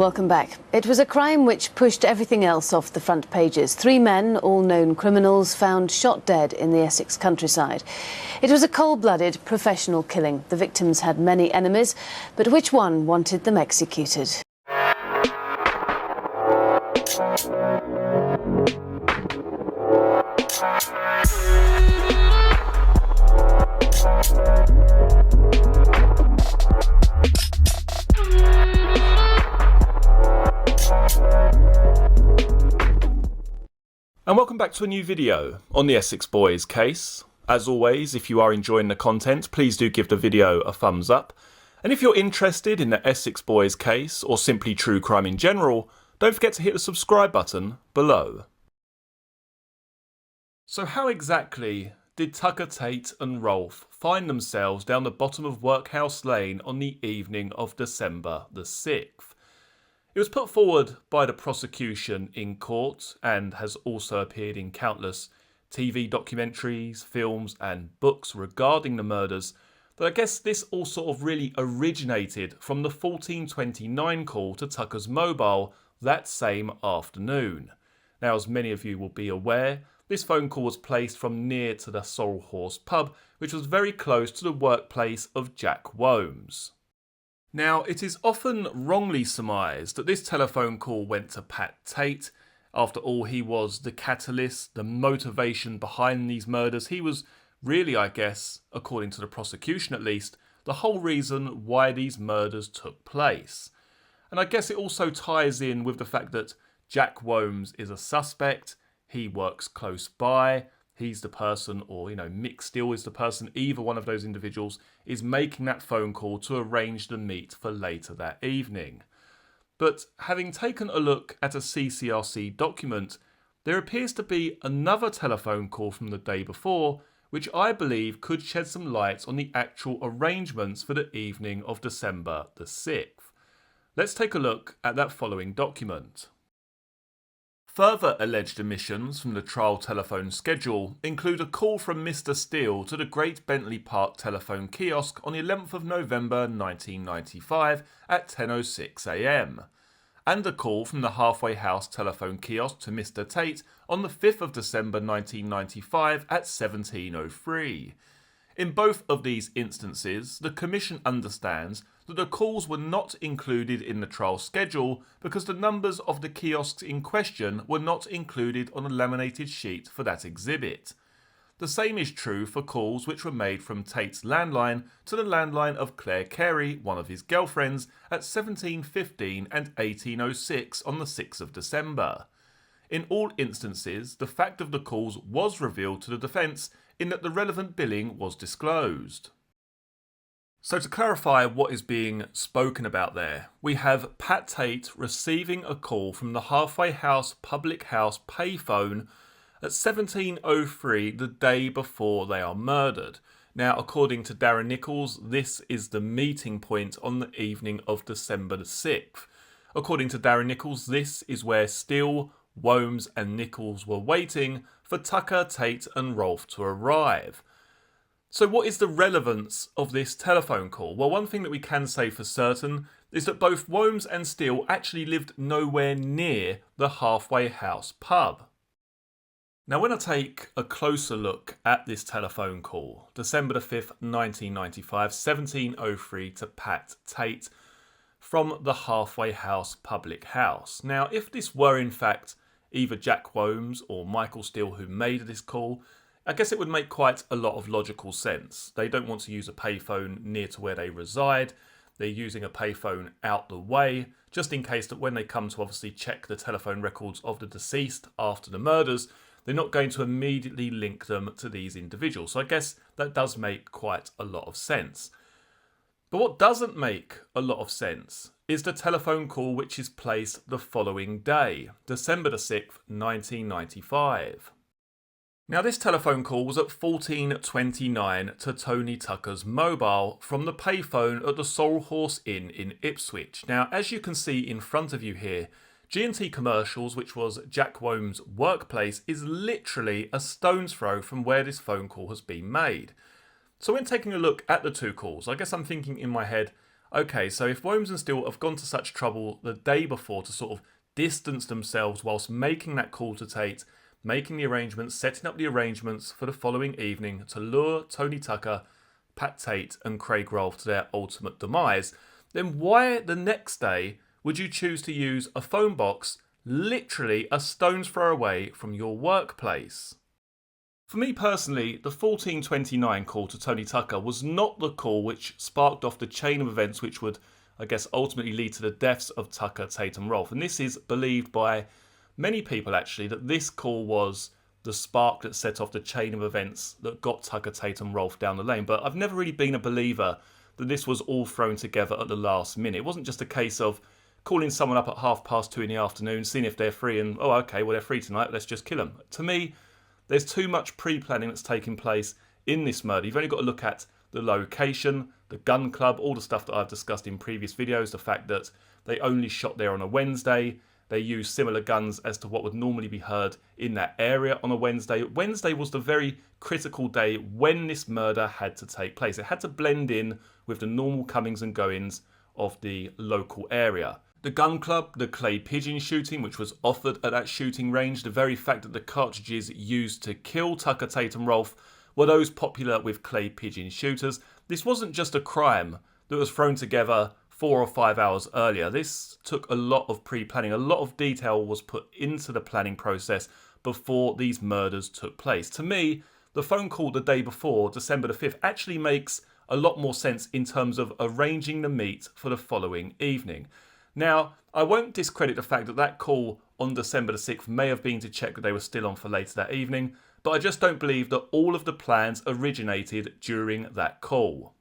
Welcome back. It was a crime which pushed everything else off the front pages. 3 men, all known criminals, found shot dead in the Essex countryside. It was a cold-blooded, professional killing. The victims had many enemies, but which one wanted them executed? And welcome back to a new video on the Essex Boys case. As always, if you are enjoying the content, please do give the video a thumbs up. And if you're interested in the Essex Boys case, or simply true crime in general, don't forget to hit the subscribe button below. So how exactly did Tucker, Tate and Rolfe find themselves down the bottom of Workhouse Lane on the evening of December the 6th? It was put forward by the prosecution in court and has also appeared in countless TV documentaries, films and books regarding the murders that I guess this all sort of really originated from the 14:29 call to Tucker's mobile that same afternoon. Now, as many of you will be aware, this phone call was placed from near to the Sorrel Horse pub, which was very close to the workplace of Jack Womes. Now, it is often wrongly surmised that this telephone call went to Pat Tate. After all, he was the catalyst, the motivation behind these murders. He was really, I guess, according to the prosecution at least, the whole reason why these murders took place. And I guess it also ties in with the fact that Jack Womes is a suspect. He works close by. He's the person, or Mick Steele is the person, either one of those individuals is making that phone call to arrange the meet for later that evening. But having taken a look at a CCRC document, there appears to be another telephone call from the day before, which I believe could shed some light on the actual arrangements for the evening of December the 6th. Let's take a look at that following document. Further alleged omissions from the trial telephone schedule include a call from Mr. Steele to the Great Bentley Park telephone kiosk on the 11th of November 1995 at 10:06 a.m. and a call from the Halfway House telephone kiosk to Mr. Tate on the 5th of December 1995 at 17:03. In both of these instances, the Commission understands that the calls were not included in the trial schedule because the numbers of the kiosks in question were not included on a laminated sheet for that exhibit. The same is true for calls which were made from Tate's landline to the landline of Claire Carey, one of his girlfriends, at 17:15 and 18:06 on the 6th of December. In all instances, the fact of the calls was revealed to the defence in that the relevant billing was disclosed. So to clarify what is being spoken about there, we have Pat Tate receiving a call from the Halfway House public house payphone at 17:03 the day before they are murdered. Now, according to Daryn Nichols, this is the meeting point on the evening of December the 6th. According to Daryn Nichols, this is where Steele, Womes and Nichols were waiting for Tucker, Tate and Rolfe to arrive. So what is the relevance of this telephone call? Well, one thing that we can say for certain is that both Womes and Steele actually lived nowhere near the Halfway House pub. Now, when I take a closer look at this telephone call, December the 5th, 1995, 17:03 to Pat Tate from the Halfway House public house. Now, if this were in fact either Jack Womes or Michael Steele who made this call, I guess it would make quite a lot of logical sense. They don't want to use a payphone near to where they reside. They're using a payphone out the way, just in case that when they come to obviously check the telephone records of the deceased after the murders, they're not going to immediately link them to these individuals. So I guess that does make quite a lot of sense. But what doesn't make a lot of sense is the telephone call which is placed the following day, December the 6th, 1995. Now, this telephone call was at 14:29 to Tony Tucker's mobile from the payphone at the Sorrel Horse Inn in Ipswich. Now, as you can see in front of you here, G&T Commercials, which was Jack Womes' workplace, is literally a stone's throw from where this phone call has been made. So when taking a look at the two calls, I guess I'm thinking in my head, Okay, so if Womes and Steele have gone to such trouble the day before to sort of distance themselves whilst making that call to Tate, making the arrangements, setting up the arrangements for the following evening to lure Tony Tucker, Pat Tate and Craig Rolfe to their ultimate demise, then why the next day would you choose to use a phone box literally a stone's throw away from your workplace? For me personally, the 14:29 call to Tony Tucker was not the call which sparked off the chain of events which would, I guess, ultimately lead to the deaths of Tucker, Tate and Rolfe. And this is believed by many people actually that this call was the spark that set off the chain of events that got Tucker, Tate and Rolfe down the lane. But I've never really been a believer that this was all thrown together at the last minute. It wasn't just a case of calling someone up at 2:30 in the afternoon, seeing if they're free and, oh, okay, well, they're free tonight, let's just kill them. To me, there's too much pre-planning that's taking place in this murder. You've only got to look at the location, the gun club, all the stuff that I've discussed in previous videos, the fact that they only shot there on a Wednesday. They used similar guns as to what would normally be heard in that area on a Wednesday. Wednesday was the very critical day when this murder had to take place. It had to blend in with the normal comings and goings of the local area. The gun club, the clay pigeon shooting, which was offered at that shooting range, the very fact that the cartridges used to kill Tucker, Tate and Rolfe were those popular with clay pigeon shooters. This wasn't just a crime that was thrown together 4 or 5 hours earlier. This took a lot of pre-planning. A lot of detail was put into the planning process before these murders took place. To me, the phone call the day before, December the 5th, actually makes a lot more sense in terms of arranging the meet for the following evening. Now, I won't discredit the fact that that call on December the 6th may have been to check that they were still on for later that evening, but I just don't believe that all of the plans originated during that call.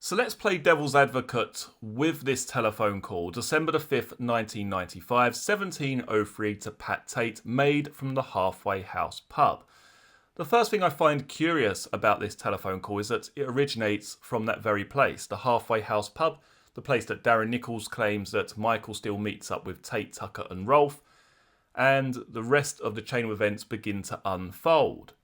So let's play devil's advocate with this telephone call. December the 5th, 1995, 17:03 to Pat Tate, made from the Halfway House pub. The first thing I find curious about this telephone call is that it originates from that very place, the Halfway House pub, the place that Daryn Nichols claims that Michael Steele meets up with Tate, Tucker and Rolfe, and the rest of the chain of events begin to unfold.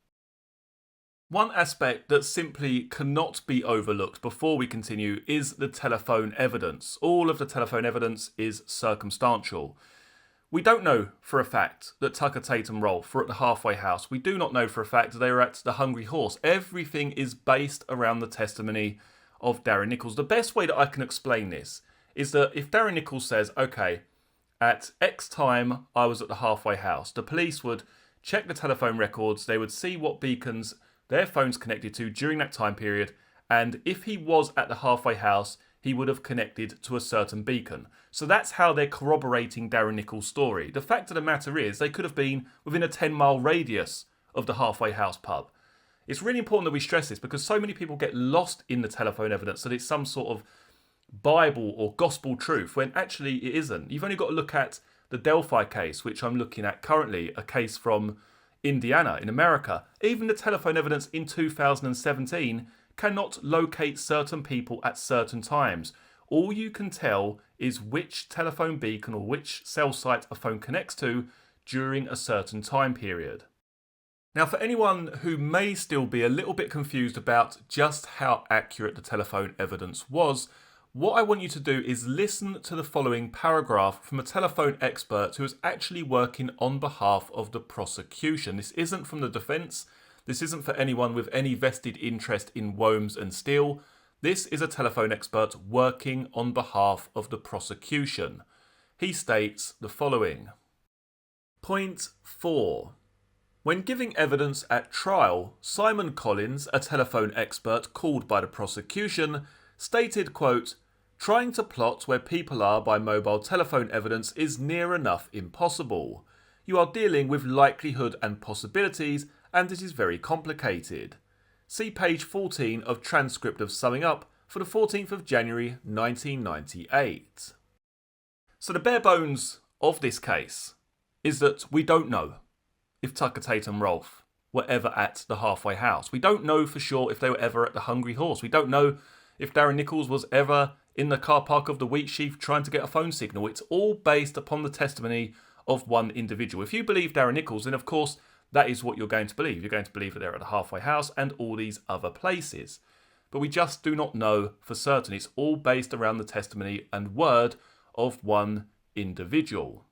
One aspect that simply cannot be overlooked before we continue is the telephone evidence. All of the telephone evidence is circumstantial. We don't know for a fact that Tucker, Tate and Rolfe were at the Halfway House. We do not know for a fact that they were at the Hungry Horse. Everything is based around the testimony of Daryn Nichols. The best way that I can explain this is that if Daryn Nichols says, okay, at X time I was at the Halfway House, the police would check the telephone records, they would see what beacons their phones connected to during that time period, and if he was at the Halfway House, he would have connected to a certain beacon. So that's how they're corroborating Daryn Nichols' story. The fact of the matter is, they could have been within a 10-mile radius of the Halfway House pub. It's really important that we stress this because so many people get lost in the telephone evidence that it's some sort of Bible or gospel truth when actually it isn't. You've only got to look at the Delphi case, which I'm looking at currently, a case from Indiana in America. Even the telephone evidence in 2017 cannot locate certain people at certain times. All you can tell is which telephone beacon or which cell site a phone connects to during a certain time period. Now, for anyone who may still be a little bit confused about just how accurate the telephone evidence was, what I want you to do is listen to the following paragraph from a telephone expert who is actually working on behalf of the prosecution. This isn't from the defence. This isn't for anyone with any vested interest in Womes and Steele. This is a telephone expert working on behalf of the prosecution. He states the following. Point 4. When giving evidence at trial, Simon Collins, a telephone expert called by the prosecution, stated, quote, "Trying to plot where people are by mobile telephone evidence is near enough impossible. You are dealing with likelihood and possibilities, and it is very complicated. See page 14 of transcript of summing up for the 14th of January 1998. So the bare bones of this case is that we don't know if Tucker, Tate and Rolfe were ever at the Halfway House. We don't know for sure if they were ever at the Hungry Horse. We don't know if Daryn Nichols was ever in the car park of the Wheat Sheaf trying to get a phone signal. It's all based upon the testimony of one individual. If you believe Daryn Nichols, then of course that is what you're going to believe. You're going to believe that they're at the Halfway House and all these other places. but we just do not know for certain. It's all based around the testimony and word of one individual.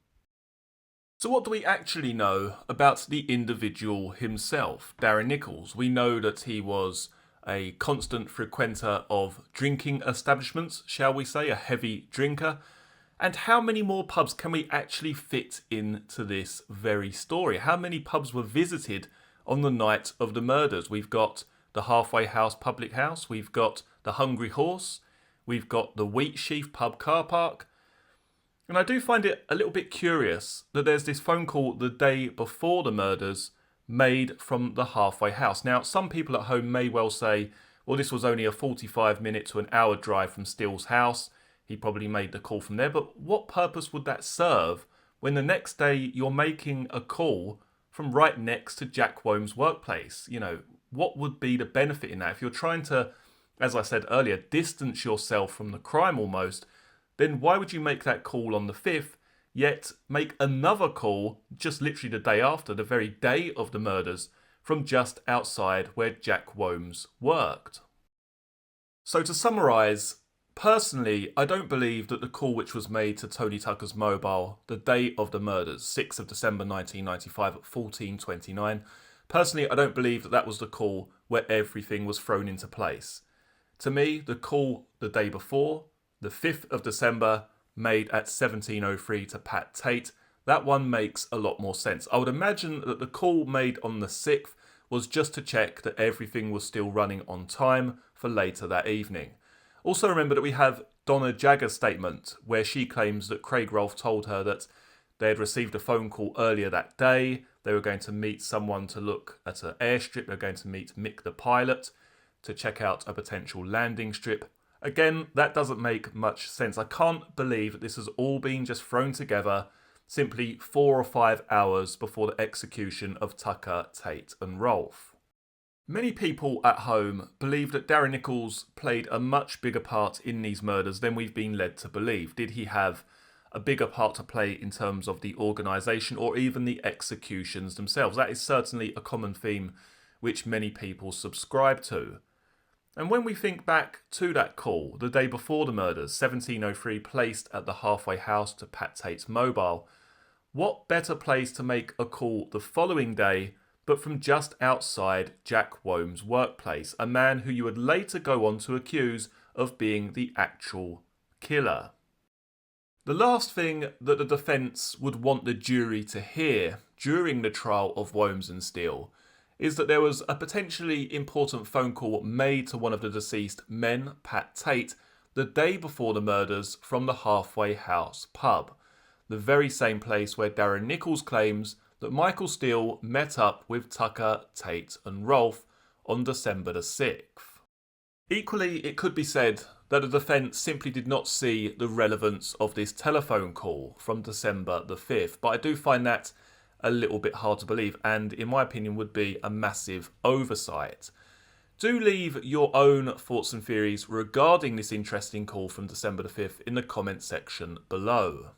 So what do we actually know about the individual himself, Daryn Nichols? We know that he was a constant frequenter of drinking establishments, shall we say, a heavy drinker. And how many more pubs can we actually fit into this very story? How many pubs were visited on the night of the murders? We've got the Halfway House public house, we've got the Hungry Horse, we've got the Wheatsheaf pub car park. And I do find it a little bit curious that there's this phone call the day before the murders made from the Halfway House. Now, some people at home may well say, well, this was only a 45-minute to an hour drive from Steele's house. He probably made the call from there. But what purpose would that serve when the next day you're making a call from right next to Jack Wome's workplace? You know, what would be the benefit in that? If you're trying to, as I said earlier, distance yourself from the crime almost, then why would you make that call on the 5th, yet make another call just literally the day after, the very day of the murders, from just outside where Jack Womes worked? So to summarise, personally, I don't believe that the call which was made to Tony Tucker's mobile the day of the murders, 6th of December 1995 at 14:29, personally, I don't believe that that was the call where everything was thrown into place. To me, the call the day before, the 5th of December, made at 17:03 to Pat Tate, that one makes a lot more sense. I would imagine that the call made on the 6th was just to check that everything was still running on time for later that evening. Also remember that we have Donna Jagger's statement where she claims that Craig Rolfe told her that they had received a phone call earlier that day. They were going to meet someone to look at an airstrip. They were going to meet Mick the pilot to check out a potential landing strip. Again, that doesn't make much sense. I can't believe that this has all been just thrown together simply 4 or 5 hours before the execution of Tucker, Tate and Rolfe. Many people at home believe that Daryn Nichols played a much bigger part in these murders than we've been led to believe. Did he have a bigger part to play in terms of the organisation or even the executions themselves? That is certainly a common theme which many people subscribe to. And when we think back to that call, the day before the murders, 17:03, placed at the Halfway House to Pat Tate's mobile, what better place to make a call the following day but from just outside Jack Wome's workplace, a man who you would later go on to accuse of being the actual killer? The last thing that the defence would want the jury to hear during the trial of Womes and Steele is that there was a potentially important phone call made to one of the deceased men, Pat Tate, the day before the murders from the Halfway House pub, the very same place where Daryn Nichols claims that Michael Steele met up with Tucker, Tate and Rolfe on December the 6th. Equally, it could be said that the defence simply did not see the relevance of this telephone call from December the 5th, but I do find that a little bit hard to believe and, in my opinion, would be a massive oversight. Do leave your own thoughts and theories regarding this interesting call from December the 5th in the comments section below.